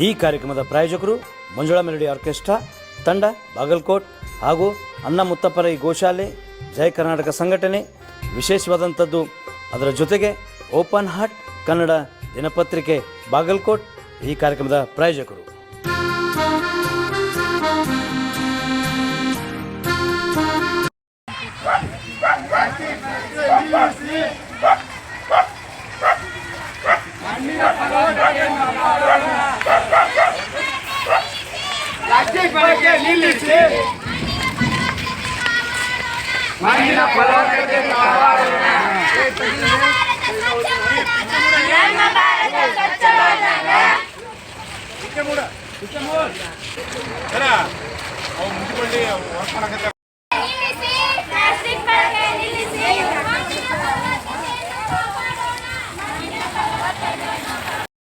ಈ ಕಾರ್ಯಕ್ರಮದ ಪ್ರಾಯೋಜಕರು ಮಂಜುಳಾ ಮೆಲೋಡಿ ಆರ್ಕೆಸ್ಟ್ರಾ ತಂಡ ಬಾಗಲಕೋಟ್ ಹಾಗೂ ಅಣ್ಣ ಮುತ್ತಪ್ಪರೈ ಗೋಶಾಲೆ ಜಯ ಕರ್ನಾಟಕ ಸಂಘಟನೆ. ವಿಶೇಷವಾದಂಥದ್ದು ಅದರ ಜೊತೆಗೆ ಓಪನ್ ಹಾರ್ಟ್ ಕನ್ನಡ ದಿನಪತ್ರಿಕೆ ಬಾಗಲಕೋಟ್ ಈ ಕಾರ್ಯಕ್ರಮದ ಪ್ರಾಯೋಜಕರು. ಪ್ಲಾಸ್ಟಿಕ್ ಬಳಕೆ ನಿಲ್ಲಿಸಿ, ಮಣ್ಣಿನ ಫಲವತ್ತತೆ ಕಾಪಾಡೋಣ.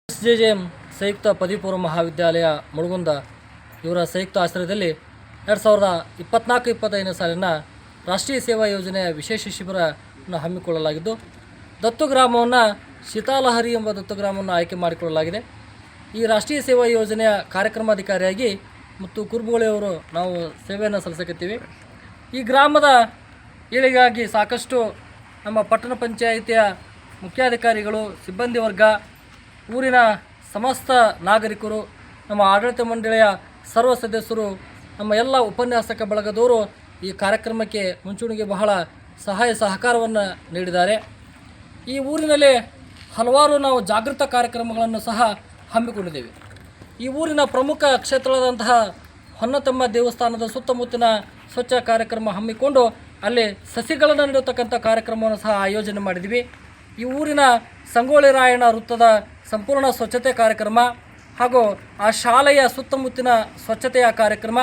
SJJM ಸಂಯುಕ್ತ ಪದವಿ ಪೂರ್ವ ಮಹಾವಿದ್ಯಾಲಯ ಮುಳಗುಂದ ಇವರ ಸಂಯುಕ್ತ ಆಶ್ರಯದಲ್ಲಿ 2024-25ನೇ ಸಾಲಿನ ರಾಷ್ಟ್ರೀಯ ಸೇವಾ ಯೋಜನೆಯ ವಿಶೇಷ ಶಿಬಿರವನ್ನು ಹಮ್ಮಿಕೊಳ್ಳಲಾಗಿದ್ದು, ದತ್ತು ಗ್ರಾಮವನ್ನು ಶೀತಾಲಹರಿ ಎಂಬ ದತ್ತು ಗ್ರಾಮವನ್ನು ಆಯ್ಕೆ ಮಾಡಿಕೊಳ್ಳಲಾಗಿದೆ. ಈ ರಾಷ್ಟ್ರೀಯ ಸೇವಾ ಯೋಜನೆಯ ಕಾರ್ಯಕ್ರಮಾಧಿಕಾರಿಯಾಗಿ ಮತ್ತು ಕುರ್ಬುಗಳಿಯವರು ನಾವು ಸೇವೆಯನ್ನು ಸಲ್ಲಿಸಕತ್ತೀವಿ. ಈ ಗ್ರಾಮದ ಏಳಿಗೆಗಾಗಿ ಸಾಕಷ್ಟು ನಮ್ಮ ಪಟ್ಟಣ ಪಂಚಾಯಿತಿಯ ಮುಖ್ಯಾಧಿಕಾರಿಗಳು, ಸಿಬ್ಬಂದಿ ವರ್ಗ, ಊರಿನ ಸಮಸ್ತ ನಾಗರಿಕರು, ನಮ್ಮ ಆಡಳಿತ ಮಂಡಳಿಯ ಸರ್ವ ಸದಸ್ಯರು, ನಮ್ಮ ಎಲ್ಲ ಉಪನ್ಯಾಸಕ ಬಳಗದವರು ಈ ಕಾರ್ಯಕ್ರಮಕ್ಕೆ ಮುಂಚೂಣಿಗೆ ಬಹಳ ಸಹಾಯ ಸಹಕಾರವನ್ನು ನೀಡಿದ್ದಾರೆ. ಈ ಊರಿನಲ್ಲಿ ಹಲವಾರು ನಾವು ಜಾಗೃತ ಕಾರ್ಯಕ್ರಮಗಳನ್ನು ಸಹ ಹಮ್ಮಿಕೊಂಡಿದ್ದೇವೆ. ಈ ಊರಿನ ಪ್ರಮುಖ ಕ್ಷೇತ್ರವಾದಂತಹ ಹೊನ್ನತಮ್ಮ ದೇವಸ್ಥಾನದ ಸುತ್ತಮುತ್ತಲಿನ ಸ್ವಚ್ಛ ಕಾರ್ಯಕ್ರಮ ಹಮ್ಮಿಕೊಂಡು ಅಲ್ಲಿ ಸಸಿಗಳನ್ನು ನೆಡುತ್ತಕ್ಕಂಥ ಕಾರ್ಯಕ್ರಮವನ್ನು ಸಹ ಆಯೋಜನೆ ಮಾಡಿದ್ವಿ. ಈ ಊರಿನ ಸಂಗೊಳ್ಳಿ ರಾಯಣ್ಣ ವೃತ್ತದ ಸಂಪೂರ್ಣ ಸ್ವಚ್ಛತೆ ಕಾರ್ಯಕ್ರಮ ಹಾಗೂ ಆ ಶಾಲೆಯ ಸುತ್ತಮುತ್ತಲಿನ ಸ್ವಚ್ಛತೆಯ ಕಾರ್ಯಕ್ರಮ,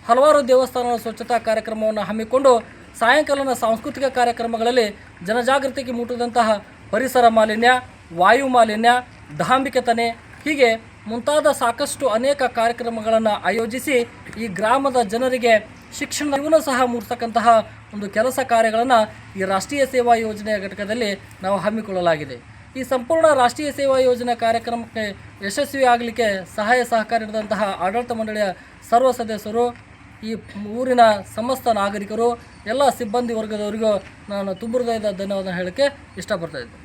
ಹಲವಾರು ದೇವಸ್ಥಾನಗಳ ಸ್ವಚ್ಛತಾ ಕಾರ್ಯಕ್ರಮವನ್ನು ಹಮ್ಮಿಕೊಂಡು ಸಾಯಂಕಾಲದ ಸಾಂಸ್ಕೃತಿಕ ಕಾರ್ಯಕ್ರಮಗಳಲ್ಲಿ ಜನಜಾಗೃತಿಗೆ ಮುಟ್ಟುವಂತಹ ಪರಿಸರ ಮಾಲಿನ್ಯ, ವಾಯು ಮಾಲಿನ್ಯ, ದಾಂಭಿಕತನೆ ಹೀಗೆ ಮುಂತಾದ ಸಾಕಷ್ಟು ಅನೇಕ ಕಾರ್ಯಕ್ರಮಗಳನ್ನು ಆಯೋಜಿಸಿ ಈ ಗ್ರಾಮದ ಜನರಿಗೆ ಶಿಕ್ಷಣವನ್ನು ಸಹ ಮೂಡಿಸ್ತಕ್ಕಂತಹ ಒಂದು ಕೆಲಸ ಕಾರ್ಯಗಳನ್ನು ಈ ರಾಷ್ಟ್ರೀಯ ಸೇವಾ ಯೋಜನೆಯ ಘಟಕದಲ್ಲಿ ನಾವು ಹಮ್ಮಿಕೊಳ್ಳಲಾಗಿದೆ. ಈ ಸಂಪೂರ್ಣ ರಾಷ್ಟ್ರೀಯ ಸೇವಾ ಯೋಜನೆ ಕಾರ್ಯಕ್ರಮಕ್ಕೆ ಯಶಸ್ವಿ ಆಗಲಿಕ್ಕೆ ಸಹಾಯ ಸಹಕಾರ ನೀಡಿದಂತಹ ಆಡಳಿತ ಮಂಡಳಿಯ ಸರ್ವ ಸದಸ್ಯರು, ಈ ಊರಿನ ಸಮಸ್ತ ನಾಗರಿಕರು, ಎಲ್ಲ ಸಿಬ್ಬಂದಿ ವರ್ಗದವರಿಗೂ ನಾನು ತುಂಬ ಹೃದಯದ ಧನ್ಯವಾದ ಹೇಳೋಕ್ಕೆ ಇಷ್ಟಪಡ್ತಾ ಇದ್ದೆ.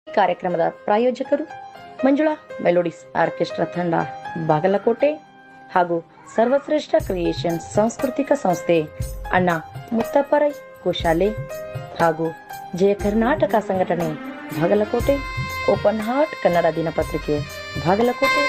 ಕಾರ್ಯಕ್ರಮದ ಪ್ರಾಯೋಜಕರು ಮಂಜುಳಾ ಮೆಲೋಡಿಸ್ ಆರ್ಕೆಸ್ಟ್ರಾ ತಂಡ ಬಾಗಲಕೋಟೆ ಹಾಗೂ ಸರ್ವಶ್ರೇಷ್ಠ ಕ್ರಿಯೇಷನ್ಸ್ ಸಾಂಸ್ಕೃತಿಕ ಸಂಸ್ಥೆ ಅಣ್ಣ ಮುತ್ತಪ್ಪರೈ ಗೋಶಾಲೆ ಹಾಗೂ ಜಯ ಕರ್ನಾಟಕ ಸಂಘಟನೆ ಬಾಗಲಕೋಟೆ, ಓಪನ್ ಹಾರ್ಟ್ ಕನ್ನಡ ದಿನಪತ್ರಿಕೆ ಬಾಗಲಕೋಟೆ.